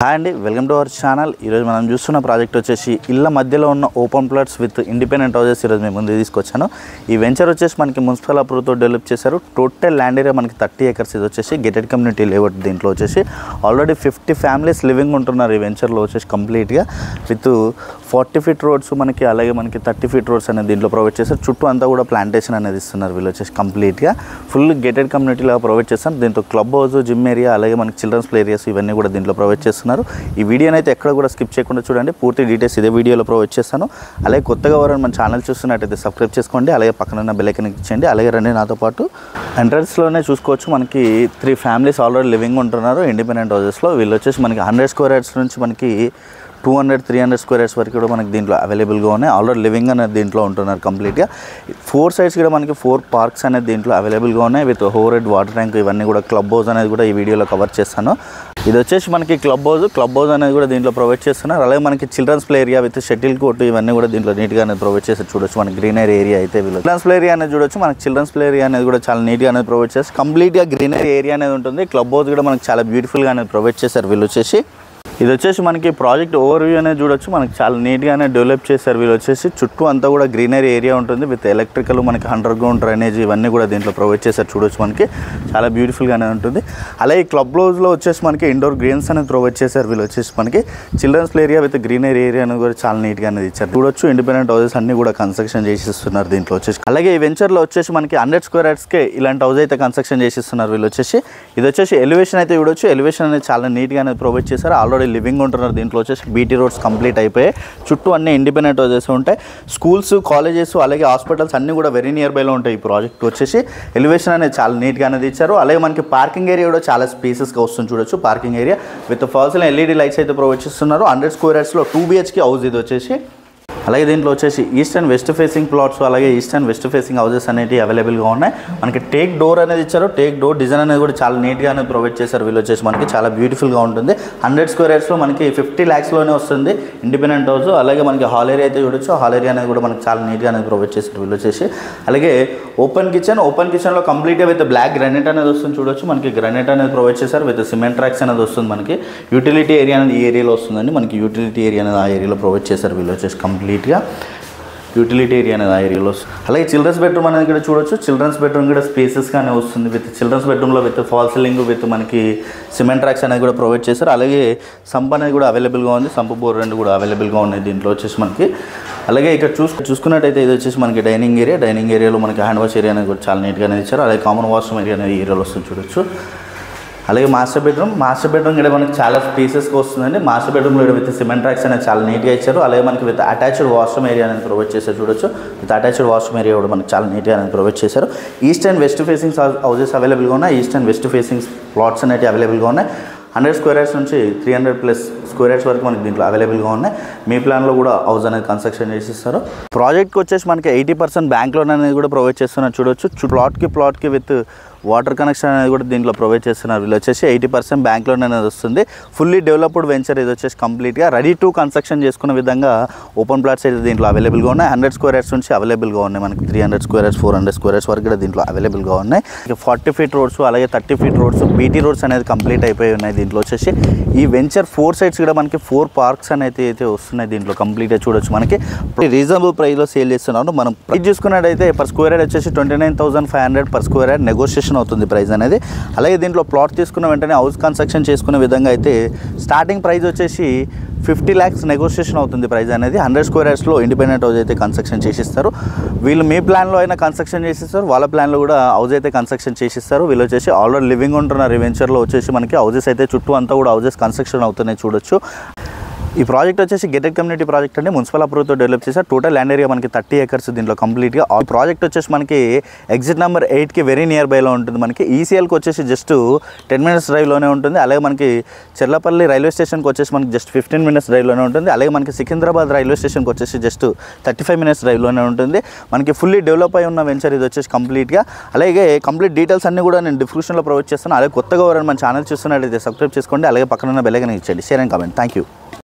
Hi అండి, welcome to our channel. ఈరోజు మనం చూస్తున్న ప్రాజెక్ట్ వచ్చేసి ఇళ్ళ మధ్యలో ఉన్న open plots with independent houses ఈరోజు మేము ముందు తీసుకొచ్చాను. ఈ వెంచర్ వచ్చేసి మనకి మున్సిపల్ అప్రూవ్తో డెవలప్ చేశారు. టోటల్ ల్యాండ్ ఏరియా మనకి 30 acres ఇది వచ్చేసి గేటెడ్ కమ్యూనిటీ లేఅవుట్. దీంట్లో వచ్చేసి ఆల్రెడీ 50 families లివింగ్ ఉంటున్నారు ఈ వెంచర్లో వచ్చేసి కంప్లీట్గా విత్ 40 feet రోడ్స్ మనకి, అలాగే మనకి 30 feet రోడ్స్ అనేది దీంట్లో ప్రొవైడ్ చేస్తారు. చుట్టూ అంతా కూడా ప్లాంటేషన్ అనేది ఇస్తున్నారు వీళ్ళు వచ్చేసి కంప్లీట్గా ఫుల్ గేటెడ్ కమ్యూనిటీ లాగా ప్రొవైడ్ చేస్తారు. దీంట్లో క్లబ్ హౌస్, జిమ్ ఏరియా, అలాగే మనకి చిల్డ్రన్స్ ప్లే ఏరియాస్ ఇవన్నీ కూడా దీంట్లో ప్రొవైడ్ చేస్తున్నారు. ఈ వీడియోని అయితే ఎక్కడ కూడా స్కిప్ చేయకుండా చూడండి, పూర్తి డీటెయిల్స్ ఇదే వీడియోలో ప్రొవైడ్ చేస్తాను. అలాగే కొత్తగా ఎవరైనా మన ఛానల్ చూస్తున్నట్టయితే సబ్స్క్రైబ్ చేసుకోండి, అలాగే పక్కన ఉన్న బెల్ ఐకాన్ ఇచ్చేయండి. అలాగే రండి నాతో పాటు. ఎంట్రన్స్లోనే చూసుకోవచ్చు మనకి 3 families ఆల్రెడీ లివింగ్ ఉంటున్నారు ఇండిపెండెంట్ హౌసెస్లో. వీళ్ళు వచ్చేసి మనకి 100 square yards నుంచి మనకి 200-300 square yards వరకు కూడా మనకి దీంట్లో అవైలబుల్గా ఉన్నాయి. ఆల్రెడీ లివింగ్ అనేది దీంట్లో ఉంటున్నారు కంప్లీట్గా. 4 sides కూడా మనకి 4 parks అనేది దీంట్లో అవైలబుల్గా ఉన్నాయి with over head water tank ఇవన్నీ కూడా. క్లబ్ హౌస్ అనేది కూడా ఈ వీడియోలో కవర్ చేస్తాను. ఇది వచ్చేసి మనకి క్లబ్ హౌస్ అనేది కూడా దీంట్లో ప్రొవైడ్ చేస్తున్నారు. అలాగే మనకి children's play area with shuttle court ఇవన్నీ కూడా దీంట్లో నీట్గా అనేది ప్రొవైడ్ చేస్తారు. చూడొచ్చు మనకి గ్రీనరీ ఏరియా అయితే వీళ్ళు చిల్డ్రన్స్ ప్లే ఏరియా అనేది చూడొచ్చు. మనకి చిల్డ్రన్స్ ప్లే ఏరియా అనేది కూడా చాలా నీట్గా అనేది ప్రొవైడ్ చేస్తారు. కంప్లీట్గా గ్రీనరీ ఏరియా అనేది ఉంటుంది. క్లబ్ హౌస్ కూడా మనకి చాలా బ్యూటిఫుల్గా అనేది ప్రొవైడ్ చేశారు వీళ్ళు వచ్చేసి. ఇది వచ్చేసి మనకి ప్రాజెక్ట్ ఓవర్ వ్యూ అనేది చూడొచ్చు. మనకి చాలా నీట్గానే డెవలప్ చేశారు వీళ్ళు వచ్చేసి. చుట్టూ అంతా కూడా గ్రీనరీ ఏరియా ఉంటుంది విత్ ఎలక్ట్రికల్, మనకి అండర్ గ్రౌండ్ డ్రైనేజ్ ఇవన్నీ కూడా దీంట్లో ప్రొవైడ్ చేశారు. చూడొచ్చు మనకి చాలా బ్యూటిఫుల్గానే ఉంటుంది. అలాగే క్లబ్ హౌస్లో వచ్చేసి మనకి ఇండోర్ గేమ్స్ అనేది ప్రొవైడ్ చేశారు వీళ్ళు వచ్చేసి. మనకి children's play area with greenery area అనేది కూడా చాలా నీట్గా అనేది ఇచ్చారు. చూడొచ్చు ఇండిపెండెంట్ హౌసెస్ అన్ని కూడా కన్స్ట్రక్షన్ చేసిస్తున్నారు దీంట్లో వచ్చేసి. అలాగే ఈ వెంచర్లో వచ్చేసి మనకి 100 square yardsకే ఇలాంటి హౌస్ అయితే కన్స్ట్రక్షన్ చేసిస్తున్నారు వీళ్ళు వచ్చేసి. ఇది వచ్చేసి ఎలివేషన్ అయితే చూడొచ్చు. ఎలివేషన్ అనేది చాలా నీట్గా అనేది ప్రొవైడ్ చేశారు. ఆల్రెడీ లివింగ్ ఉంటున్నారు దీంట్లో వచ్చేసి. బీటీ రోడ్స్ కంప్లీట్ అయిపోయాయి. చుట్టూ అన్ని ఇండిపెండెంట్ హౌసెస్ ఉంటాయి. స్కూల్స్, కాలేజెస్, అలాగే హాస్పిటల్స్ అన్నీ కూడా వెరీ నియర్ బైలో ఉంటాయి. ఈ ప్రాజెక్ట్ వచ్చేసి ఎలివేషన్ అనేది చాలా నీట్గా అనేది ఇచ్చారు. అలాగే మనకి పార్కింగ్ ఏరియా కూడా చాలా స్పేసెస్గా వస్తుంది చూడొచ్చు. Parking area with falls LED lights అయితే ప్రొవైడ్ చేస్తున్నారు. 100 square yardsలో 2 BHK హౌస్ ఇది వచ్చేసి. అలాగే దీంట్లో వచ్చేసి east and west facing plots, అలాగే east and west facing houses అనేవి అవైలబుల్గా ఉన్నాయి. మనకి టేక్ డోర్ అనేది ఇచ్చారు. టేక్ డోర్ డిజైన్ అనేది కూడా చాలా నీట్గా అనేది ప్రొవైడ్ చేశారు వీళ్ళు వచ్చేసి. మనకి చాలా బ్యూటిఫుల్గా ఉంటుంది. 100 square yardsలో మనకి 50 lakhsలోనే వస్తుంది ఇండిపెండెంట్ హౌస్. అలాగే మనకి హాల్ ఏరియా అయితే చూడొచ్చు. హాల్ ఏరియా అనేది కూడా మనకి చాలా నీట్గా అనేది ప్రొవైడ్ చేశారు వీళ్ళు వచ్చేసి. అలాగే ఓపెన్ కిచెన్లో కంప్లీట్గా విత్ బ్లాక్ గ్రానైట్ అనేది వస్తుంది చూడొచ్చు. మనకి గ్రానైట్ అనేది ప్రొవైడ్ చేశారు విత్ సిమెంట్ ట్రాక్స్ అనేది వస్తుంది. మనకి యూటిలిటీ ఏరియా అనేది ఈ ఏరియాలో వస్తుందండి. మనకి యూటిలిటీ ఏరియా అనేది ఆ ఏరియాలో ప్రొవైడ్ చేశారు వీళ్ళు వచ్చేసి. కంప్లీట్గా యూటిలిటీ ఏరియా అనేది ఆ ఏరియాలో వస్తుంది. అలాగే చిల్డ్రన్స్ బెడ్రూమ్ అనేది కూడా చూడొచ్చు. చిల్డ్రన్స్ బెడ్రూమ్ కూడా స్పేసెస్గానే వస్తుంది విత్ చిల్డ్రన్స్ బెడ్రూమ్లో విత్ ఫాల్ సీలింగ్ విత్ మనకి సిమెంట్ ట్రాక్స్ అనేది కూడా ప్రొవైడ్ చేశారు. అలాగే సంప్ అనేది కూడా అవైలబుల్గా ఉంది. సంప్ బోర్ రెండు కూడా అవైలబుల్గా ఉన్నాయి దీంట్లో వచ్చేసి మనకి. అలాగే ఇక్కడ చూసుకున్నట్టయితే ఇది వచ్చేసి మనకి డైనింగ్ ఏరియాలో మనకి హ్యాండ్ వాష్ ఏరియా అనేది కూడా చాలా నీట్గానే ఇచ్చారు. అలాగే కామన్ వాష్రూమ్ ఏరియా అనేది ఈ ఏరియాలో వస్తుంది చూడొచ్చు. అలాగే మాస్టర్ బెడ్రూమ్ కూడా మనకి చాలా స్పేసెస్గా వస్తుందండి. మాస్టర్ బెడ్రూమ్లో విత్ సిమెంట్ ట్రాక్స్ అనేది చాలా నీట్గా ఇచ్చారు. అలాగే మనకి విత్ అటాచ్డ్ వాష్రూమ్ ఏరియా అనేది ప్రొవైడ్ చేశారు చూడొచ్చు. విత్ అటాచ్డ్ వాష్రూమ్ ఏరియా కూడా మనకి చాలా నీట్గా అనేది ప్రొవైడ్ చేశారు. East and west facing houses అవైలబుల్గా ఉన్నాయి. East and west facing plots అనేవి అవైలబుల్గా ఉన్నాయి. 100 square yards నుంచి 300+ square yards వరకు మనకి దీంట్లో అవైలబుల్గా ఉన్నాయి. మీ ప్లాన్లో కూడా హౌస్ అనేది కన్స్ట్రక్షన్ చేసిస్తారు. ప్రాజెక్ట్కి వచ్చేసి మనకి 80% బ్యాంక్ లోన్ అనేది కూడా ప్రొవైడ్ చేస్తున్నారు చూడొచ్చు. ప్లాట్కి విత్ వాటర్ కనెక్షన్ అనేది కూడా దీంట్లో ప్రొవైడ్ చేస్తున్నారు వీళ్ళు వచ్చేసి. 80% బ్యాంక్ లోన్ అనేది వస్తుంది. ఫుల్లీ డెవలప్డ్ వెంచర్ ఇది వచ్చేసి. కంప్లీట్గా రెడీ టు కన్స్ట్రక్షన్ చేసుకునే విధంగా ఓపెన్ ప్లాట్స్ అయితే దీంట్లో అవైలబుల్గా ఉన్నాయి. 100 square yards నుంచి అవైలబుల్గా ఉన్నాయి. మనకి 300 square yards, 400 square yards వరకు కూడా దీంట్లో అవైలబుల్గా ఉన్నాయి. 40 feet రోడ్స్, అలాగే 30 feet రోడ్స్, బీటీ రోడ్స్ అనేది కంప్లీట్ అయిపోయి ఉన్నాయి దీంట్లో వచ్చేసి. ఈ వెంచర్ 4 sides కూడా మనకి 4 parks అనేది అయితే వస్తున్నాయి దీంట్లో కంప్లీట్గా చూడొచ్చు. మనకి రీజనబుల్ ప్రైస్లో సేల్ చేస్తున్నాను. మనం ప్రైస్ చూసుకున్నట్టయితే పర్ స్క్వేర్ యార్డ్ వచ్చేసి 29,500 per square yard నెగోషియేషన్ అవుతుంది ప్రైస్ అనేది. అలాగే దీంట్లో ప్లాట్ తీసుకున్న వెంటనే హౌస్ కన్స్ట్రక్షన్ చేసుకునే విధంగా అయితే స్టార్టింగ్ ప్రైస్ వచ్చేసి 50 lakhs నెగోషియేషన్ అవుతుంది ప్రైస్ అనేది. 100 square yardsలో ఇండిపెండెంట్ హౌస్ అయితే కన్స్ట్రక్షన్ చేసిస్తారు వీళ్ళు. మీ ప్లాన్లో అయినా కన్స్ట్రక్షన్ చేసిస్తారు, వాళ్ళ ప్లాన్లో కూడా హౌస్ అయితే కన్స్ట్రక్షన్ చేసిస్తారు వీళ్ళు వచ్చేసి. ఆల్రెడీ లివింగ్ ఉంటున్నారు ఈ వెంచర్లో వచ్చేసి. మనకి హౌసెస్ అయితే చుట్టూ అంతా కూడా హౌసెస్ కన్స్ట్రక్షన్ అవుతున్నాయి చూడొచ్చు. ఈ ప్రాజెక్ట్ వచ్చేసి గేటెడ్ కమ్యూనిటీ ప్రాజెక్ట్ అండి. మున్సిపల్ అప్రూవ్తో డెవలప్ చేశారు. టోటల్ ల్యాండ్ ఏరియా మనకి 30 acres దీంట్లో కంప్లీట్గా. ఆ ప్రాజెక్ట్ వచ్చేసి మనకి ఎగ్జిట్ నెంబర్ 8కి వెరీ నియర్ బైలో ఉంటుంది. మనకి ECLకి వచ్చేసి జస్ట్ 10 minutes డ్రైవ్లోనే ఉంటుంది. అలాగే మనకి చెర్లపల్లి రైల్వే స్టేషన్కి వచ్చేసి మనకి జస్ట్ 15 minutes డ్రైవ్లోనే ఉంటుంది. అలాగే మనకి సికింద్రాబాద్ రైల్వే స్టేషన్కి వచ్చేసి జస్ట్ 35 minutes డ్రైవ్లోనే ఉంటుంది. మనకి ఫుల్లీ డెవలప్ అయి ఉన్న వెంచర్ ఇది వచ్చేసి కంప్లీట్గా. అలాగే కంప్లీట్ డీటెయిల్స్ అన్నీ కూడా నేను డిస్క్రిప్షన్లో ప్రొవైడ్ చేస్తాను. అలాగే కొత్తగా ఎవరైనా మన ఛానల్ చూస్తున్నట్లయితే సబ్స్క్రైబ్ చేసుకోండి. అలాగే పక్కన ఉన్న బెల్ ఐకాన్ ఇచ్చేయండి. Share and comment. Thank you.